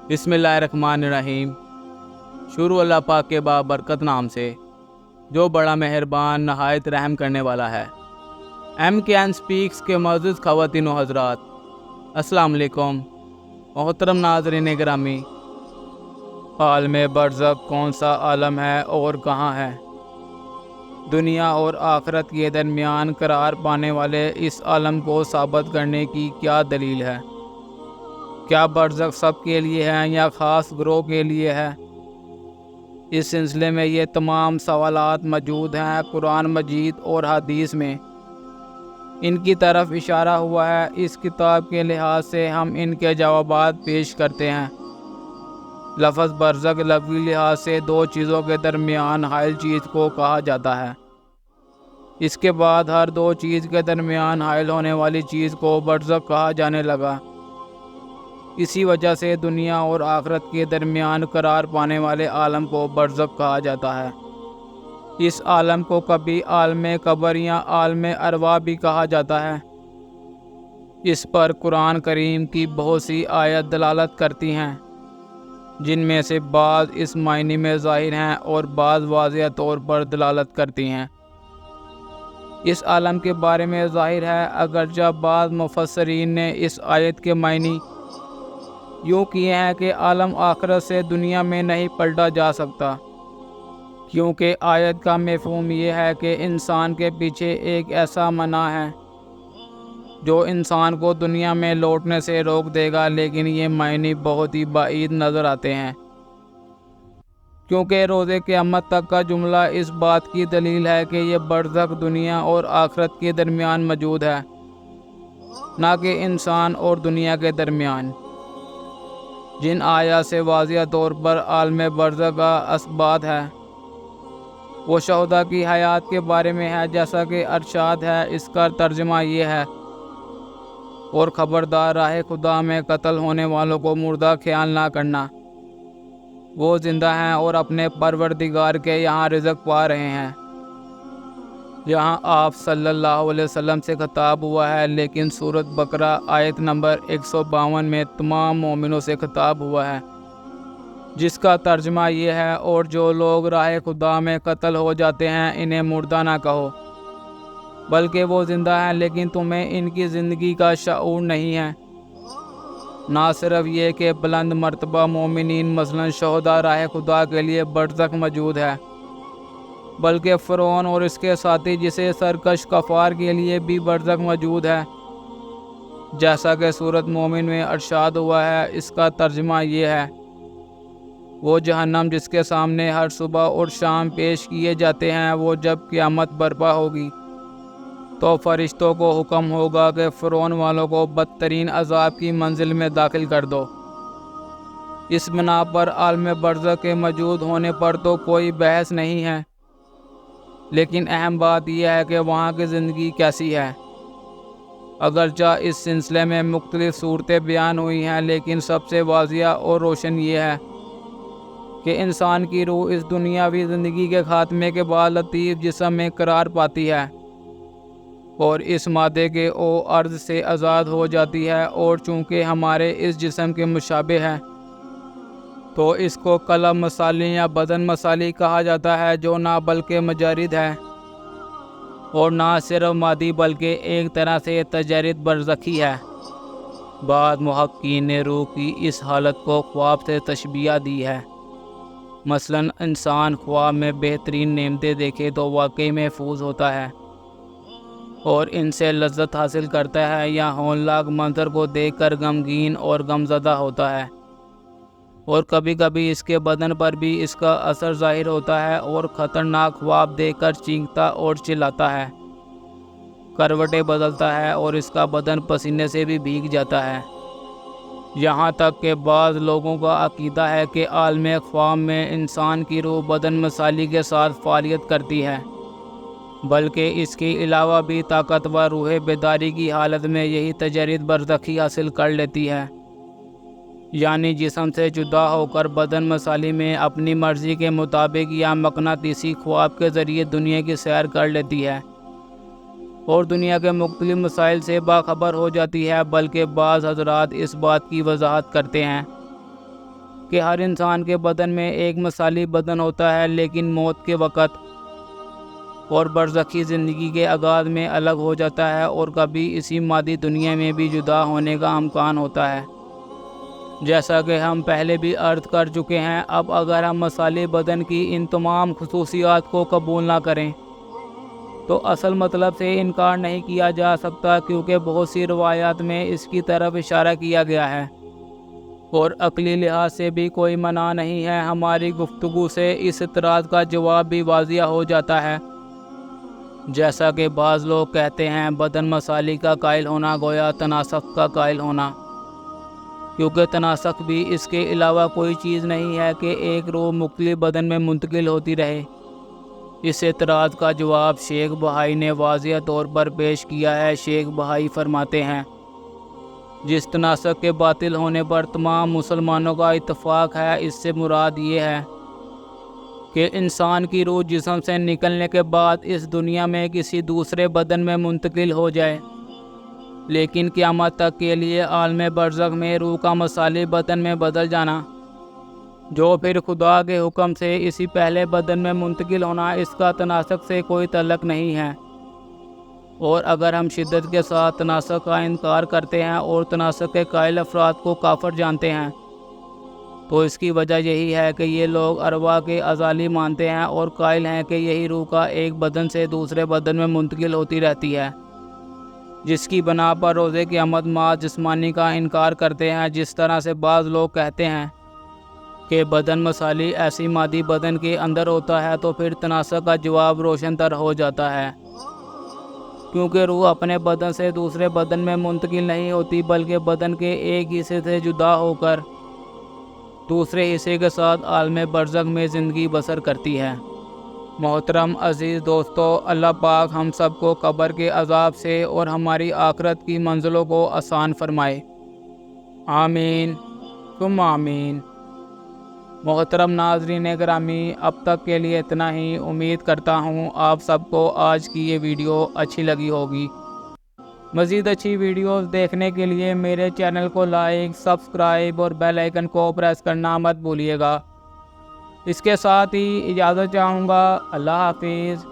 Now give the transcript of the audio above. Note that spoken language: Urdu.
بسم اللہ الرحمن الرحیم۔ شروع اللہ پاک کے بابرکت نام سے جو بڑا مہربان نہایت رحم کرنے والا ہے۔ ایم کے این سپیکس کے معزز خواتین و حضرات، السلام علیکم۔ محترم ناظرین گرامی، عالم برزخ کون سا عالم ہے اور کہاں ہے؟ دنیا اور آخرت کے درمیان قرار پانے والے اس عالم کو ثابت کرنے کی کیا دلیل ہے؟ کیا برزخ سب کے لیے ہے یا خاص گروہ کے لیے ہے؟ اس سلسلے میں یہ تمام سوالات موجود ہیں قرآن مجید اور حدیث میں۔ ان کی طرف اشارہ ہوا ہے۔ اس کتاب کے لحاظ سے ہم ان کے جوابات پیش کرتے ہیں۔ لفظ برزخ لغوی لحاظ سے دو چیزوں کے درمیان حائل چیز کو کہا جاتا ہے۔ اس کے بعد ہر دو چیز کے درمیان حائل ہونے والی چیز کو برزخ کہا جانے لگا۔ اسی وجہ سے دنیا اور آخرت کے درمیان قرار پانے والے عالم کو برزخ کہا جاتا ہے۔ اس عالم کو کبھی عالم قبر یا عالم ارواح بھی کہا جاتا ہے۔ اس پر قرآن کریم کی بہت سی آیات دلالت کرتی ہیں، جن میں سے بعض اس معنی میں ظاہر ہیں اور بعض واضح طور پر دلالت کرتی ہیں۔ اس عالم کے بارے میں ظاہر ہے، اگرچہ بعض مفسرین نے اس آیت کے معنی یوں کیے ہیں کہ عالم آخرت سے دنیا میں نہیں پلٹا جا سکتا، کیونکہ آیت کا مفہوم یہ ہے کہ انسان کے پیچھے ایک ایسا منع ہے جو انسان کو دنیا میں لوٹنے سے روک دے گا، لیکن یہ معنی بہت ہی بعید نظر آتے ہیں، کیونکہ روز قیامت تک کا جملہ اس بات کی دلیل ہے کہ یہ برزخ دنیا اور آخرت کے درمیان موجود ہے، نہ کہ انسان اور دنیا کے درمیان۔ جن آیات سے واضح طور پر عالم برزخ کا اثبات ہے وہ شہداء کی حیات کے بارے میں ہے، جیسا کہ ارشاد ہے۔ اس کا ترجمہ یہ ہے: اور خبردار راہ خدا میں قتل ہونے والوں کو مردہ خیال نہ کرنا، وہ زندہ ہیں اور اپنے پروردگار کے یہاں رزق پا رہے ہیں۔ یہاں آپ صلی اللہ علیہ وسلم سے خطاب ہوا ہے، لیکن سورۃ بقرہ آیت نمبر 152 میں تمام مومنوں سے خطاب ہوا ہے، جس کا ترجمہ یہ ہے: اور جو لوگ راہ خدا میں قتل ہو جاتے ہیں انہیں مردہ نہ کہو، بلکہ وہ زندہ ہیں، لیکن تمہیں ان کی زندگی کا شعور نہیں ہے۔ نہ صرف یہ کہ بلند مرتبہ مومنین مثلا شہداء راہ خدا کے لیے برزخ موجود ہے، بلکہ فرعون اور اس کے ساتھی جسے سرکش کفار کے لیے بھی برزخ موجود ہے، جیسا کہ سورۃ مومن میں ارشاد ہوا ہے۔ اس کا ترجمہ یہ ہے: وہ جہنم جس کے سامنے ہر صبح اور شام پیش کیے جاتے ہیں، وہ جب قیامت برپا ہوگی تو فرشتوں کو حکم ہوگا کہ فرعون والوں کو بدترین عذاب کی منزل میں داخل کر دو۔ اس بنا پر عالم برزخ کے موجود ہونے پر تو کوئی بحث نہیں ہے، لیکن اہم بات یہ ہے کہ وہاں کی زندگی کیسی ہے۔ اگرچہ اس سلسلے میں مختلف صورتیں بیان ہوئی ہیں، لیکن سب سے واضح اور روشن یہ ہے کہ انسان کی روح اس دنیاوی زندگی کے خاتمے کے بعد لطیف جسم میں قرار پاتی ہے اور اس مادے کے عرض سے آزاد ہو جاتی ہے، اور چونکہ ہمارے اس جسم کے مشابہ ہے تو اس کو قلب مثالی یا بدن مثالی کہا جاتا ہے، جو نہ بلکہ مجرد ہے اور نہ صرف مادی بلکہ ایک طرح سے تجرد برزخی ہے۔ بعض محققین نے روح کی اس حالت کو خواب سے تشبیہ دی ہے۔ مثلا انسان خواب میں بہترین نعمتیں دیکھے تو واقعی محفوظ ہوتا ہے اور ان سے لذت حاصل کرتا ہے، یا ہولناک منظر کو دیکھ کر غمگین اور غمزدہ ہوتا ہے، اور کبھی کبھی اس کے بدن پر بھی اس کا اثر ظاہر ہوتا ہے اور خطرناک خواب دیکھ کر چینکتا اور چلاتا ہے، کروٹیں بدلتا ہے اور اس کا بدن پسینے سے بھی بھیگ جاتا ہے۔ یہاں تک کہ بعض لوگوں کا عقیدہ ہے کہ عالم خواب میں انسان کی روح بدن مثالی کے ساتھ فعالیت کرتی ہے، بلکہ اس کے علاوہ بھی طاقتور روح بیداری کی حالت میں یہی تجرد برزخی حاصل کر لیتی ہے، یعنی جسم سے جدا ہو کر بدن مثالی میں اپنی مرضی کے مطابق یا مقناطیسی خواب کے ذریعے دنیا کی سیر کر لیتی ہے اور دنیا کے مختلف مسائل سے باخبر ہو جاتی ہے۔ بلکہ بعض حضرات اس بات کی وضاحت کرتے ہیں کہ ہر انسان کے بدن میں ایک مثالی بدن ہوتا ہے، لیکن موت کے وقت اور برزخی زندگی کے آغاز میں الگ ہو جاتا ہے اور کبھی اسی مادی دنیا میں بھی جدا ہونے کا امکان ہوتا ہے۔ جیسا کہ ہم پہلے بھی عرض کر چکے ہیں، اب اگر ہم مثالی بدن کی ان تمام خصوصیات کو قبول نہ کریں تو اصل مطلب سے انکار نہیں کیا جا سکتا، کیونکہ بہت سی روایات میں اس کی طرف اشارہ کیا گیا ہے اور عقلی لحاظ سے بھی کوئی منع نہیں ہے۔ ہماری گفتگو سے اس اعتراض کا جواب بھی واضح ہو جاتا ہے۔ جیسا کہ بعض لوگ کہتے ہیں، بدن مثالی کا قائل ہونا گویا تناسخ کا قائل ہونا، کیونکہ تناسخ بھی اس کے علاوہ کوئی چیز نہیں ہے کہ ایک روح مختلف بدن میں منتقل ہوتی رہے۔ اس اعتراض کا جواب شیخ بہائی نے واضح طور پر پیش کیا ہے۔ شیخ بہائی فرماتے ہیں، جس تناسخ کے باطل ہونے پر تمام مسلمانوں کا اتفاق ہے، اس سے مراد یہ ہے کہ انسان کی روح جسم سے نکلنے کے بعد اس دنیا میں کسی دوسرے بدن میں منتقل ہو جائے، لیکن قیامت تک کے لیے عالم برزخ میں روح کا مثالی بدن میں بدل جانا، جو پھر خدا کے حکم سے اسی پہلے بدن میں منتقل ہونا، اس کا تناسخ سے کوئی تعلق نہیں ہے۔ اور اگر ہم شدت کے ساتھ تناسخ کا انکار کرتے ہیں اور تناسخ کے قائل افراد کو کافر جانتے ہیں، تو اس کی وجہ یہی ہے کہ یہ لوگ ارواح کے ازالی مانتے ہیں اور قائل ہیں کہ یہی روح کا ایک بدن سے دوسرے بدن میں منتقل ہوتی رہتی ہے، جس کی بنا پر روز قیامت محض جسمانی کا انکار کرتے ہیں۔ جس طرح سے بعض لوگ کہتے ہیں کہ بدن مثالی ایسی مادی بدن کے اندر ہوتا ہے، تو پھر تناسخ کا جواب روشن تر ہو جاتا ہے، کیونکہ روح اپنے بدن سے دوسرے بدن میں منتقل نہیں ہوتی، بلکہ بدن کے ایک حصے سے جدا ہو کر دوسرے حصے کے ساتھ عالم برزخ میں زندگی بسر کرتی ہے۔ محترم عزیز دوستو، اللہ پاک ہم سب کو قبر کے عذاب سے اور ہماری آخرت کی منزلوں کو آسان فرمائے، آمین ثم آمین۔ محترم ناظرین گرامی، اب تک کے لیے اتنا ہی۔ امید کرتا ہوں آپ سب کو آج کی یہ ویڈیو اچھی لگی ہوگی۔ مزید اچھی ویڈیوز دیکھنے کے لیے میرے چینل کو لائک، سبسکرائب اور بیل آئیکن کو پریس کرنا مت بھولیے گا۔ اس کے ساتھ ہی اجازت چاہوں گا۔ اللہ حافظ۔